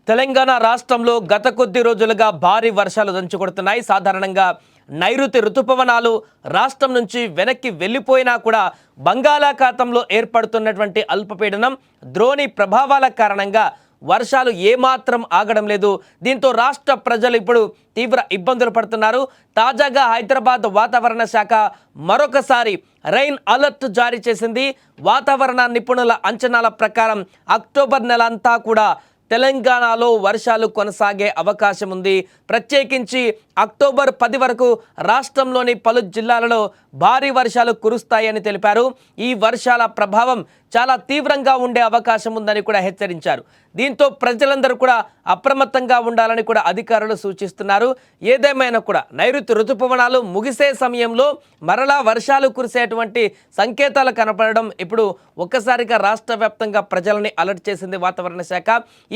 తెలంగాణ రాష్ట్రంలో గత కొద్ది రోజులుగా భారీ వర్షాలు దంచుకొడుతున్నాయి. సాధారణంగా నైరుతి ఋతుపవనాలు రాష్ట్రం నుంచి వెనక్కి వెళ్ళిపోయినా కూడా బంగాళాఖాతంలో ఏర్పడుతున్నటువంటి అల్పపీడనం ద్రోణి ప్రభావాల కారణంగా వర్షాలు ఏమాత్రం ఆగడం లేదు. దీంతో రాష్ట్ర ప్రజలు ఇప్పుడు తీవ్ర ఇబ్బందులు పడుతున్నారు. తాజాగా హైదరాబాద్ వాతావరణ శాఖ మరొకసారి రైన్ అలర్ట్ జారీ చేసింది. వాతావరణ నిపుణుల అంచనాల ప్రకారం అక్టోబర్ నెల అంతా కూడా తెలంగాణలో వర్షాలు కొనసాగే అవకాశం ఉంది. ప్రత్యేకించి అక్టోబర్ 10 వరకు రాష్ట్రంలోని పలు జిల్లాలలో భారీ వర్షాలు కురుస్తాయని తెలిపారు. ఈ వర్షాల ప్రభావం చాలా తీవ్రంగా ఉండే అవకాశం ఉందని కూడా హెచ్చరించారు. దీంతో ప్రజలందరూ కూడా అప్రమత్తంగా ఉండాలని కూడా అధికారులు సూచిస్తున్నారు. ఏదేమైనా కూడా నైరుతి ఋతుపవనాలు ముగిసే సమయంలో మరలా వర్షాలు కురిసేటువంటి సంకేతాలు కనపడడం ఇప్పుడు ఒక్కసారిగా రాష్ట్ర వ్యాప్తంగా ప్రజలని అలర్ట్ చేసింది వాతావరణ శాఖ.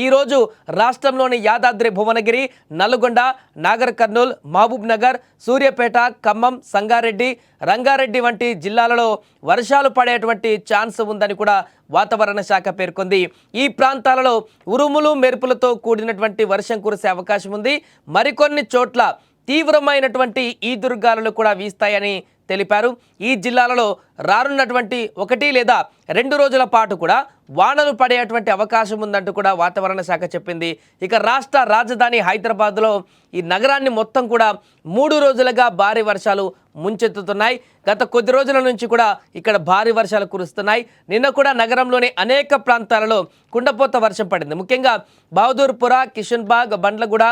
ఈరోజు రాష్ట్రంలోని యాదాద్రి, భువనగిరి, నల్గొండ, నాగర్ కర్నూల్, మహబూబ్ నగర్, సూర్యాపేట, ఖమ్మం, సంగారెడ్డి, రంగారెడ్డి వంటి జిల్లాలలో వర్షాలు పడేటువంటి ఛాన్స్ ఉందని కూడా వాతావరణ శాఖ పేర్కొంది. ఈ ప్రాంతాలలో ఉరుములు మెరుపులతో కూడినటువంటి వర్షం కురిసే అవకాశం ఉంది. మరికొన్ని చోట్ల తీవ్రమైనటువంటి ఈదురుగాలులు కూడా వీస్తాయని తెలిపారు. ఈ జిల్లాలలో రానున్నటువంటి 1 లేదా 2 రోజుల పాటు కూడా వానలు పడేటువంటి అవకాశం ఉందంటూ కూడా వాతావరణ శాఖ చెప్పింది. ఇక రాష్ట్ర రాజధాని హైదరాబాద్లో ఈ నగరాన్ని మొత్తం కూడా 3 రోజులుగా భారీ వర్షాలు ముంచెత్తుతున్నాయి. గత కొద్ది రోజుల నుంచి కూడా ఇక్కడ భారీ వర్షాలు కురుస్తున్నాయి. నిన్న కూడా నగరంలోని అనేక ప్రాంతాలలో కుండపోత వర్షం పడింది. ముఖ్యంగా బహదూర్పుర, కిషన్బాగ్, బండ్లగూడ,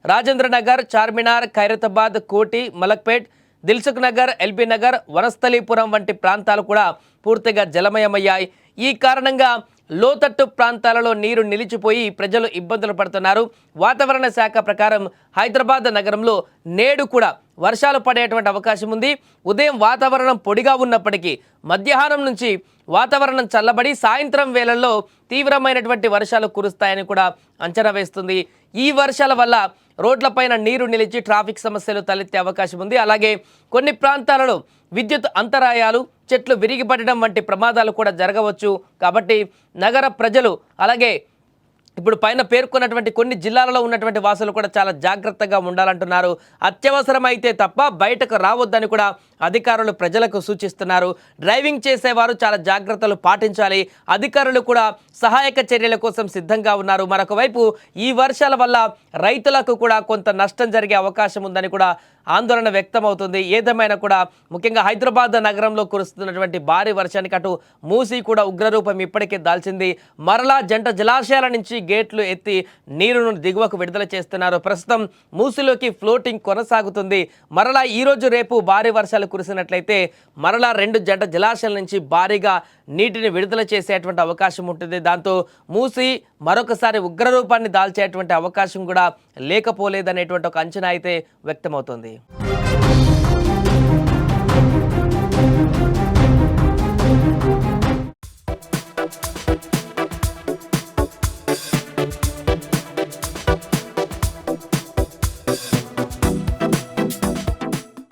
రాజేంద్ర నగర్, చార్మినార్, ఖైరతాబాద్, కోటి, మలక్పేట్, దిల్సుఖ్ నగర్, ఎల్బీ నగర్, వనస్థలీపురం వంటి ప్రాంతాలు కూడా పూర్తిగా జలమయమయ్యాయి. ఈ కారణంగా లోతట్టు ప్రాంతాలలో నీరు నిలిచిపోయి ప్రజలు ఇబ్బందులు పడుతున్నారు. వాతావరణ శాఖ ప్రకారం హైదరాబాద్ నగరంలో నేడు కూడా వర్షాలు పడేటువంటి అవకాశం ఉంది. ఉదయం వాతావరణం పొడిగా ఉన్నప్పటికీ మధ్యాహ్నం నుంచి వాతావరణం చల్లబడి సాయంత్రం వేళల్లో తీవ్రమైనటువంటి వర్షాలు కురుస్తాయని కూడా అంచనా వేస్తుంది. ఈ వర్షాల వల్ల రోడ్లపైన నీరు నిలిచి ట్రాఫిక్ సమస్యలు తలెత్తే అవకాశం ఉంది. అలాగే కొన్ని ప్రాంతాలలో విద్యుత్ అంతరాయాలు, చెట్లు విరిగిపడడం వంటి ప్రమాదాలు కూడా జరగవచ్చు. కాబట్టి నగర ప్రజలు అలాగే ఇప్పుడు పైన పేర్కొన్నటువంటి కొన్ని జిల్లాలలో ఉన్నటువంటి వాసులు కూడా చాలా జాగ్రత్తగా ఉండాలంటున్నారు. అత్యవసరమైతే తప్ప బయటకు రావద్దని కూడా అధికారులు ప్రజలకు సూచిస్తున్నారు. డ్రైవింగ్ చేసేవారు చాలా జాగ్రత్తలు పాటించాలి. అధికారులు కూడా సహాయక చర్యల కోసం సిద్ధంగా ఉన్నారు. మరొక వైపు ఈ వర్షాల వల్ల రైతులకు కూడా కొంత నష్టం జరిగే అవకాశం ఉందని కూడా ఆందోళన వ్యక్తమవుతుంది. ఏదేమైనా కూడా ముఖ్యంగా హైదరాబాద్ నగరంలో కురుస్తున్నటువంటి భారీ వర్షానికి అటు మూసీ కూడా ఉగ్రరూపం ఇప్పటికే దాల్చింది. మరలా జంట జలాశయాల నుంచి గేట్లు ఎత్తి నీరును దిగువకు విడుదల చేస్తున్నారు. ప్రస్తుతం మూసీలోకి ఫ్లోటింగ్ కొనసాగుతుంది. మరలా ఈరోజు రేపు భారీ వర్షాలు కురిసినట్లయితే మరలా 2 జంట జలాశయాల నుంచి భారీగా నీటిని విడుదల చేసేటువంటి అవకాశం ఉంటుంది. దాంతో మూసీ మరొకసారి ఉగ్రరూపాన్ని దాల్చేటువంటి అవకాశం కూడా లేకపోలేదనేటువంటి ఒక అంచనా అయితే వ్యక్తమవుతుంది.